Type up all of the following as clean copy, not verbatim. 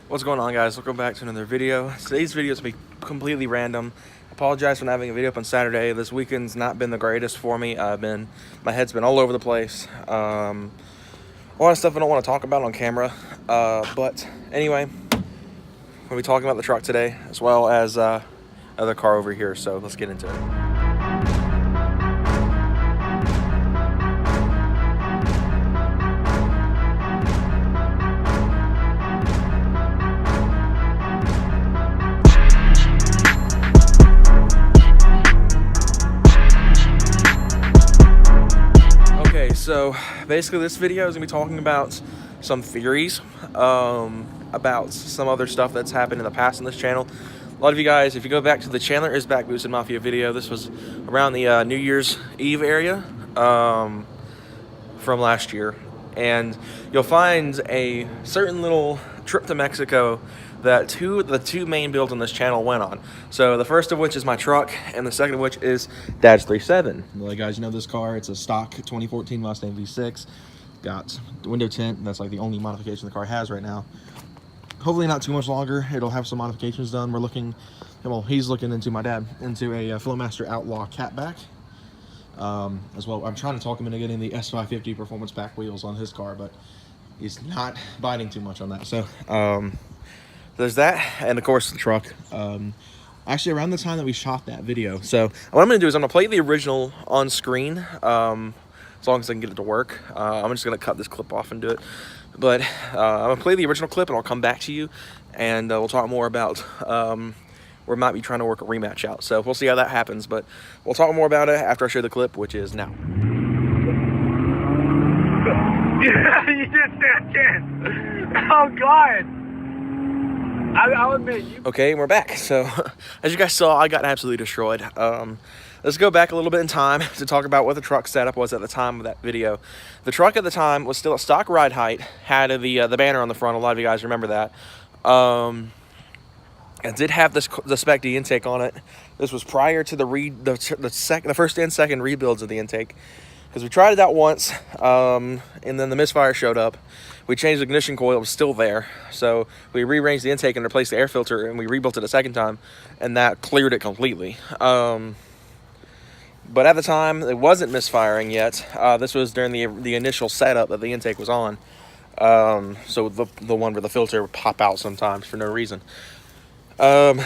What's going on, guys? Welcome back to another video. Today's video is going to be completely random. Apologize for not having a video up on Saturday. This weekend's not been the greatest for me. My head's been all over the place. A lot of stuff I don't want to talk about on camera. But anyway, we'll be talking about the truck today, as well as other car over here. So let's get into it. So basically this video is going to be talking about some theories about some other stuff that's happened in the past on this channel. A lot of you guys, if you go back to the Chandler is Back Boosted Mafia video, this was around the New Year's Eve area from last year, and you'll find a certain little trip to Mexico that the two main builds on this channel went on. So the first of which is my truck, and the second of which is Dad's3.7. Well, guys, you know this car. It's a stock 2014 Mustang V6. Got window tint. That's like the only modification the car has right now. Hopefully not too much longer. It'll have some modifications done. We're looking, well, he's looking into my dad into a Flowmaster Outlaw catback. As well, I'm trying to talk him into getting the S550 performance back wheels on his car, but he's not biting too much on that. So there's that, and of course the truck. Actually, around the time that we shot that video, so what I'm gonna do is I'm gonna play the original on screen, as long as I can get it to work. I'm just gonna cut this clip off and do it, but I'm gonna play the original clip and I'll come back to you, and we'll talk more about we might be trying to work a rematch out. So we'll see how that happens, but we'll talk more about it after I share the clip, which is now. You didn't stand a chance. Oh God. I'll admit you. Okay, we're back. So as you guys saw, I got absolutely destroyed. Let's go back a little bit in time to talk about what the truck setup was at the time of that video. The truck at the time was still a stock ride height, had the banner on the front. A lot of you guys remember that. It did have the Spec D intake on it. This was prior to the first and second rebuilds of the intake, because we tried it out once, and then the misfire showed up. We changed the ignition coil, it was still there, so we rearranged the intake and replaced the air filter, and we rebuilt it a second time, and that cleared it completely. But at the time, it wasn't misfiring yet. This was during the initial setup that the intake was on, so the one where the filter would pop out sometimes for no reason. And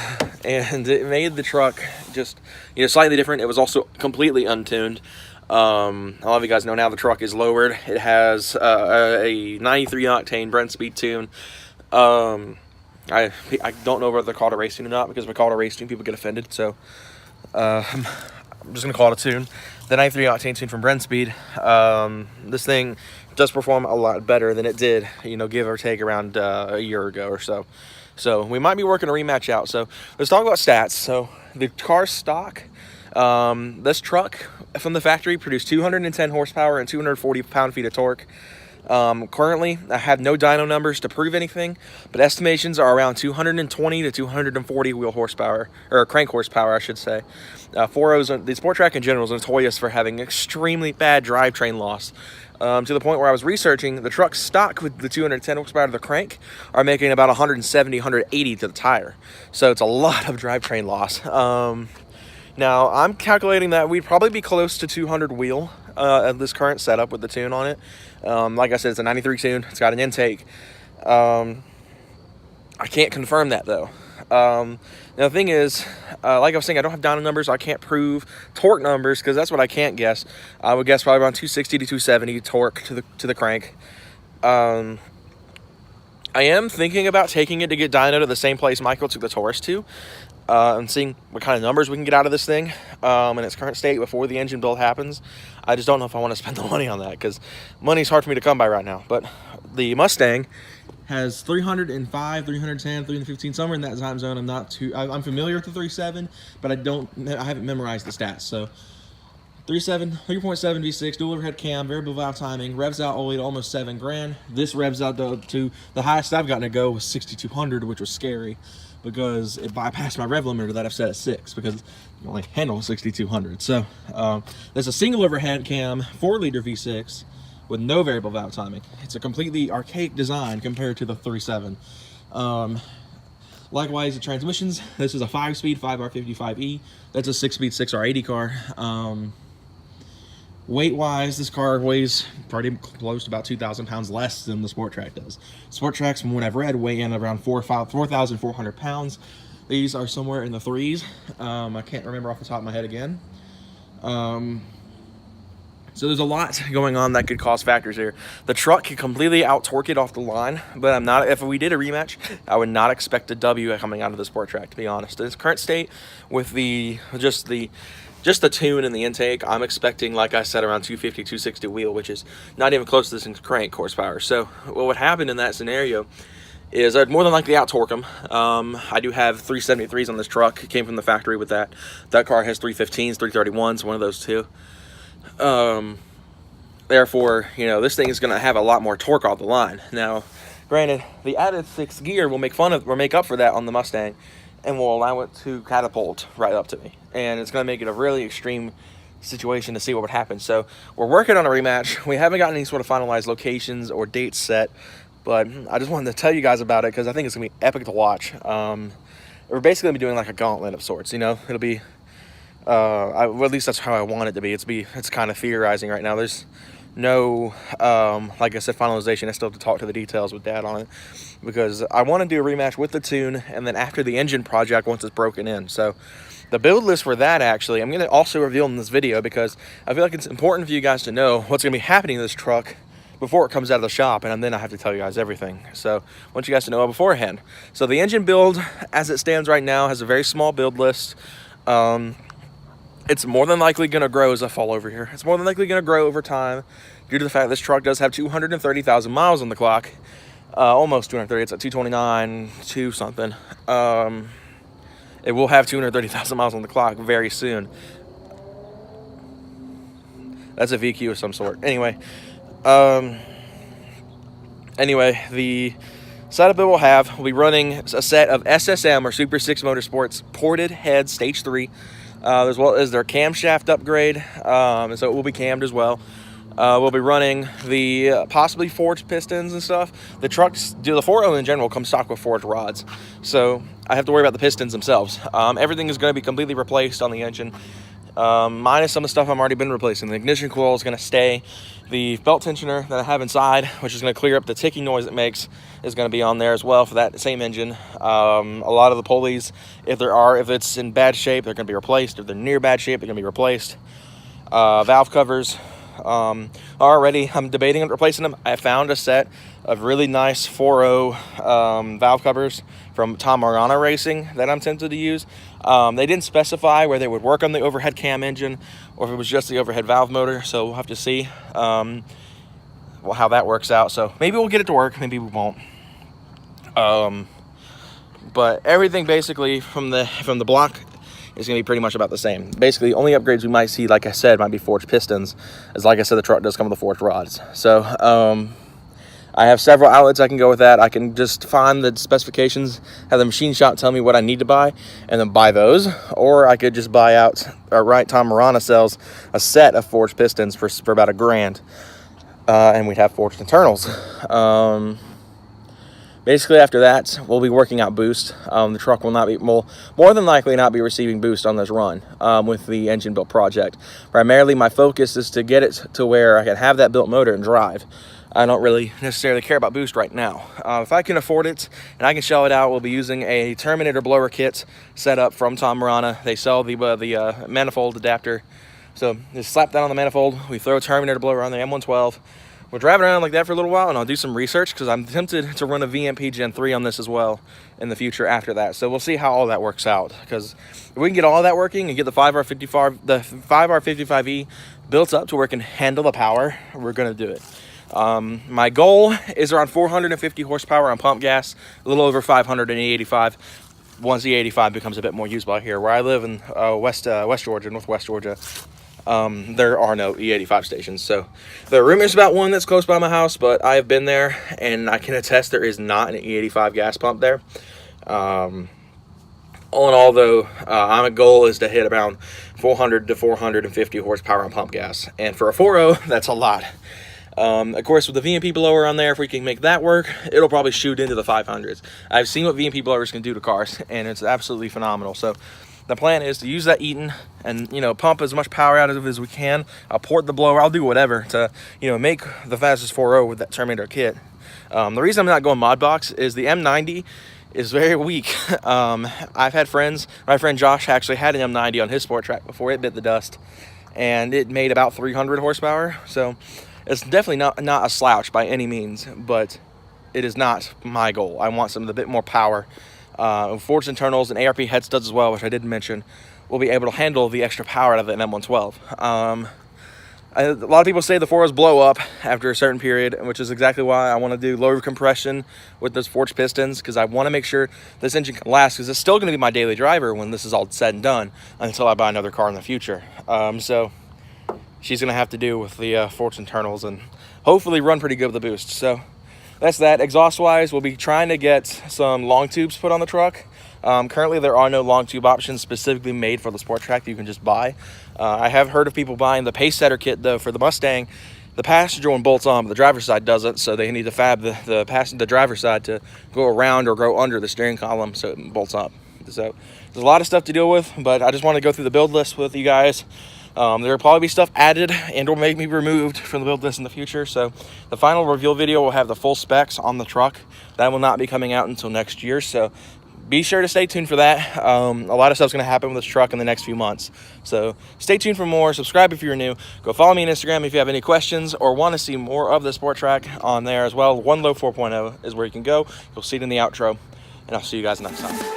it made the truck just, slightly different. It was also completely untuned. A lot of you guys know now the truck is lowered. It has a 93 octane Brent speed tune. I don't know whether they're called a race tune or not, because if we call it a race tune, people get offended. So I'm just gonna call it a tune. The 93 octane tune from Brent Speed. This thing does perform a lot better than it did, give or take around a year ago or so. So we might be working a rematch out. So let's talk about stats. So the car stock, this truck from the factory produced 210 horsepower and 240 pound-feet of torque. Currently, I have no dyno numbers to prove anything, but estimations are around 220 to 240 wheel horsepower, or crank horsepower, I should say. 4.0s, the Sport Track in general is notorious for having extremely bad drivetrain loss. To the point where I was researching, the truck stock with the 210 horsepower to the crank are making about 170, 180 to the tire. So it's a lot of drivetrain loss. Now, I'm calculating that we'd probably be close to 200 wheel at this current setup with the tune on it. Like I said, it's a 93 tune. It's got an intake. I can't confirm that, though. Now, the thing is, like I was saying, I don't have dyno numbers. I can't prove torque numbers, because that's what I can't guess. I would guess probably around 260 to 270 torque to the crank. I am thinking about taking it to get dyno to the same place Michael took the Taurus to, and seeing what kind of numbers we can get out of this thing in its current state before the engine build happens. I just don't know if I want to spend the money on that, because money's hard for me to come by right now. But the Mustang has 305, 310, 315, somewhere in that time zone. I'm familiar with the 3.7, but I haven't memorized the stats. So 3.7 V6, dual overhead cam, variable valve timing, revs out only to almost 7 grand. This revs out to the highest I've gotten to go was 6,200, which was scary, because it bypassed my rev limiter that I've set at 6, because you only handle 6,200. So there's a single overhead cam 4-liter V6 with no variable valve timing. It's a completely archaic design compared to the 3.7. Likewise, the transmissions. This is a 5-speed 5R55E. That's a 6-speed 6R80 car. Weight-wise, this car weighs pretty close to about 2,000 pounds less than the Sport Track does. Sport Tracks, from what I've read, weigh in around 4,400 pounds. These are somewhere in the 3s. I can't remember off the top of my head again. So there's a lot going on that could cause factors here. The truck could completely out-torque it off the line, but I'm not. If we did a rematch, I would not expect a W coming out of the Sport Track, to be honest. In its current state, with just the tune and the intake, I'm expecting, like I said, around 250, 260 wheel, which is not even close to this crank horsepower. So what would happen in that scenario is I'd more than likely out-torque them. I do have 373s on this truck. It came from the factory with that. That car has 315s, 331s, one of those two. Therefore, you know, this thing is going to have a lot more torque off the line. Now, granted, the added 6th gear will make up for that on the Mustang, and will allow it to catapult right up to me. And it's going to make it a really extreme situation to see what would happen. So we're working on a rematch. We haven't gotten any sort of finalized locations or dates set, but I just wanted to tell you guys about it because I think it's going to be epic to watch. We're basically going to be doing like a gauntlet of sorts, you know. It'll be well, at least that's how I want it to be. It's kind of theorizing right now. There's no like I said, finalization. I still have to talk to the details with Dad on it, because I want to do a rematch with the tune, and then after the engine project once it's broken in. So the build list for that, actually, I'm going to also reveal in this video, because I feel like it's important for you guys to know what's going to be happening to this truck before it comes out of the shop, and then I have to tell you guys everything. So I want you guys to know it beforehand. So the engine build, as it stands right now, has a very small build list. It's more than likely going to grow as I fall over here. It's more than likely going to grow over time due to the fact this truck does have 230,000 miles on the clock. Almost 230. It's at 229, 2 something. It will have 230,000 miles on the clock very soon. That's a VQ of some sort. Anyway, the setup it will have will be running a set of SSM, or Super 6 Motorsports ported head stage 3. As well as their camshaft upgrade, and so it will be cammed as well. We'll be running the possibly forged pistons and stuff. The trucks, the 4.0 in general, comes stock with forged rods, so I have to worry about the pistons themselves. Everything is going to be completely replaced on the engine, minus some of the stuff I've already been replacing. The ignition coil is going to stay. The belt tensioner that I have inside, which is going to clear up the ticking noise it makes, is going to be on there as well for that same engine. A lot of the pulleys, if it's in bad shape, they're going to be replaced. If they're near bad shape, they're going to be replaced. Valve covers, already I'm debating on replacing them. I found a set of really nice 4.0 valve covers from Tom Marana Racing that I'm tempted to use. They didn't specify where they would work on the overhead cam engine or if it was just the overhead valve motor, so we'll have to see how that works out. So maybe we'll get it to work, maybe we won't. But everything basically from the block is going to be pretty much about the same. Basically, only upgrades we might see, like I said, might be forged pistons, as like I said, the truck does come with the forged rods. So I have several outlets I can go with that. I can just find the specifications, have the machine shop tell me what I need to buy, and then buy those. Or I could just buy out, Tom Marana sells a set of forged pistons for about $1,000. And we'd have forged internals. Basically, after that, we'll be working out boost. The truck will more than likely not be receiving boost on this run with the engine build project. Primarily, my focus is to get it to where I can have that built motor and drive. I don't really necessarily care about boost right now. If I can afford it and I can shell it out, we'll be using a Terminator blower kit set up from Tom Marana. They sell the manifold adapter. So just slap that on the manifold. We throw a Terminator blower on the M112. We'll drive it around like that for a little while, and I'll do some research because I'm tempted to run a VMP Gen 3 on this as well in the future after that. So we'll see how all that works out, because if we can get all that working and get the 5R55E built up to where it can handle the power, we're going to do it. My goal is around 450 horsepower on pump gas, a little over 500 in E85. Once the E85 becomes a bit more usable here. Where I live in West Georgia, Northwest Georgia, there are no E85 stations. So there are rumors about one that's close by my house, but I have been there and I can attest there is not an E85 gas pump there. All in all, though, my goal is to hit around 400 to 450 horsepower on pump gas, and for a 4.0 that's a lot. Of course, with the VMP blower on there, if we can make that work, it'll probably shoot into the 500s. I've seen what VMP blowers can do to cars, and it's absolutely phenomenal. So the plan is to use that Eaton and, you know, pump as much power out of it as we can. I'll port the blower. I'll do whatever to, you know, make the fastest 4.0 with that Terminator kit. The reason I'm not going mod box is the M90 is very weak. I've had friends, my friend Josh actually had an M90 on his sport track before it bit the dust, and it made about 300 horsepower. So it's definitely not a slouch by any means, but it is not my goal. I want some of the bit more power. Forged internals and ARP head studs as well, which I didn't mention, will be able to handle the extra power out of an M112. A lot of people say the 4.0s blow up after a certain period, which is exactly why I want to do lower compression with those forged pistons, because I want to make sure this engine can last, because it's still going to be my daily driver when this is all said and done, until I buy another car in the future. So she's going to have to do with the forged internals and hopefully run pretty good with the boost. So that's that. Exhaust wise, we'll be trying to get some long tubes put on the truck. Currently there are no long tube options specifically made for the sport track that you can just buy. I have heard of people buying the pace setter kit though for the Mustang. The passenger one bolts on, but the driver's side doesn't, so they need to fab the driver's side to go around or go under the steering column so it bolts up. So there's a lot of stuff to deal with, but I just want to go through the build list with you guys. There will probably be stuff added and or maybe removed from the build list in the future. So the final reveal video will have the full specs on the truck. That will not be coming out until next year. So be sure to stay tuned for that. A lot of stuff's going to happen with this truck in the next few months. So stay tuned for more. Subscribe if you're new. Go follow me on Instagram if you have any questions or want to see more of the sport track on there as well. One Low 4.0 is where you can go. You'll see it in the outro. And I'll see you guys next time.